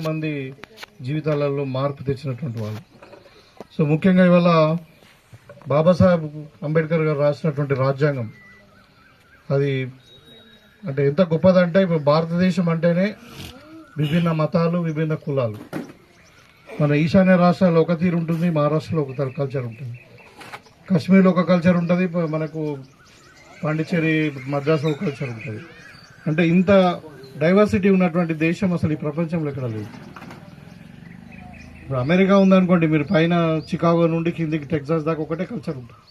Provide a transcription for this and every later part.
మంది జీవితాలలో మార్పు తెచ్చినటువంటి వాళ్ళు. సో ముఖ్యంగా ఇవాళ బాబాసాహెబ్ అంబేద్కర్ గారు రాసినటువంటి రాజ్యాంగం అది అంటే ఎంత గొప్పదంటే ఇప్పుడు భారతదేశం అంటేనే విభిన్న మతాలు, విభిన్న కులాలు. మన ఈశాన్య రాష్ట్రాల్లో ఒక తీరు ఉంటుంది, మహారాష్ట్రలో ఒక కల్చర్ ఉంటుంది, కాశ్మీర్లో ఒక కల్చర్ ఉంటుంది, మనకు పాండిచ్చేరి మద్రాసులో ఒక కల్చర్ ఉంటుంది. అంటే ఇంత డైవర్సిటీ ఉన్నటువంటి దేశం అసలు ఈ ప్రపంచంలో ఎక్కడ లేదు. ఇప్పుడు అమెరికా ఉందనుకోండి, మీరు పైన చికాగో నుండి కిందికి టెక్సాస్ దాకా ఒకటే కల్చర్ ఉంటుంది,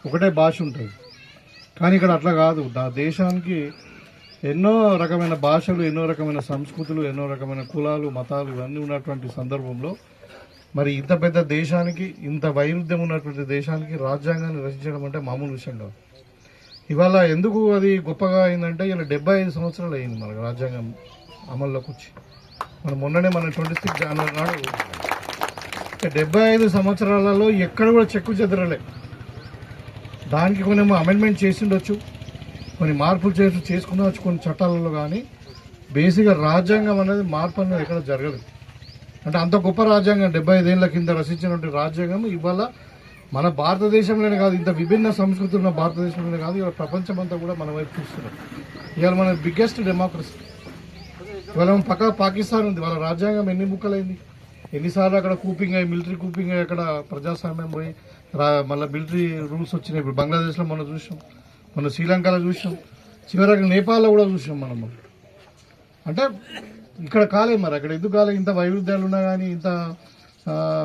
ఒకటే భాష ఉంటుంది. కానీ ఇక్కడ అట్లా కాదు. నా దేశానికి ఎన్నో రకమైన భాషలు, ఎన్నో రకమైన సంస్కృతులు, ఎన్నో రకమైన కులాలు, మతాలు ఇవన్నీ ఉన్నటువంటి సందర్భంలో మరి ఇంత పెద్ద దేశానికి, ఇంత వైరుధ్యం ఉన్నటువంటి దేశానికి రాజ్యాంగాన్ని రచించడం అంటే మామూలు విషయం కాదు. ఇవాళ ఎందుకు అది గొప్పగా అయిందంటే ఇలా 75 సంవత్సరాలు అయింది మనకు రాజ్యాంగం అమల్లోకి వచ్చి. మనం మొన్ననే మన 26 జనవరి నాడు 75 సంవత్సరాలలో ఎక్కడ కూడా చెక్కు చెదరలే. దానికి కొన్ని అమెండ్మెంట్ చేసిండొచ్చు, కొన్ని మార్పులు చేసుకునవచ్చు కొన్ని చట్టాలలో, కానీ బేసిక్గా రాజ్యాంగం అనేది మార్పు అనేది ఎక్కడ జరగలేదు. అంటే అంత గొప్ప రాజ్యాంగం 75 ఏళ్ల కింద రచించినటువంటి రాజ్యాంగం ఇవాళ మన భారతదేశంలోనే కాదు, ఇంత విభిన్న సంస్కృతులు ఉన్న భారతదేశంలోనే కాదు, ఇవాళ ప్రపంచమంతా కూడా మన వైపు చూస్తున్నారు. ఇవాళ మన బిగ్గెస్ట్ డెమోక్రసీ. ఇవాళ పక్క పాకిస్తాన్ ఉంది, వాళ్ళ రాజ్యాంగం ఎన్ని ముక్కలైంది, ఎన్నిసార్లు అక్కడ కూపింగ్ అయ్యి, మిలిటరీ కూపింగ్ అయ్యి, అక్కడ ప్రజాస్వామ్యం పోయి మళ్ళీ మిలిటరీ రూల్స్ వచ్చినాయి. ఇప్పుడు బంగ్లాదేశ్లో మనం చూసాం, మన శ్రీలంకలో చూసాం, చివరికి నేపాల్లో కూడా చూసాం మనం. అంటే ఇక్కడ కాలేదు, మరి అక్కడ ఎందుకు కాలేదు? ఇంత వైరుధ్యాలు ఉన్నా కానీ ఇంత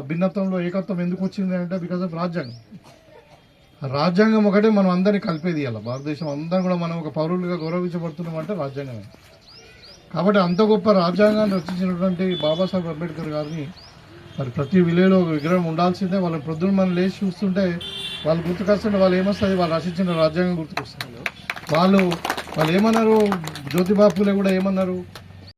భిన్నత్వంలో ఏకత్వం ఎందుకు వచ్చింది అంటే బికాజ్ ఆఫ్ రాజ్యాంగం. రాజ్యాంగం ఒకటే మనం అందరినీ కలిపేది. అలా భారతదేశం అందరం కూడా మనం ఒక పౌరులుగా గౌరవించబడుతున్నాం అంటే రాజ్యాంగమే. కాబట్టి అంత గొప్ప రాజ్యాంగాన్ని రచించినటువంటి బాబాసాహెబ్ అంబేద్కర్ గారిని మరి ప్రతి విలేలో విగ్రహం ఉండాల్సిందే. వాళ్ళని ప్రొద్దున మనం లేచి చూస్తుంటే వాళ్ళు గుర్తుకొస్తుంటే వాళ్ళు ఏమొస్తుంది, వాళ్ళు రచించిన రాజ్యాంగం గుర్తుకొస్తుంది. వాళ్ళు ఏమన్నారు, జ్యోతిబా పూలే కూడా ఏమన్నారు,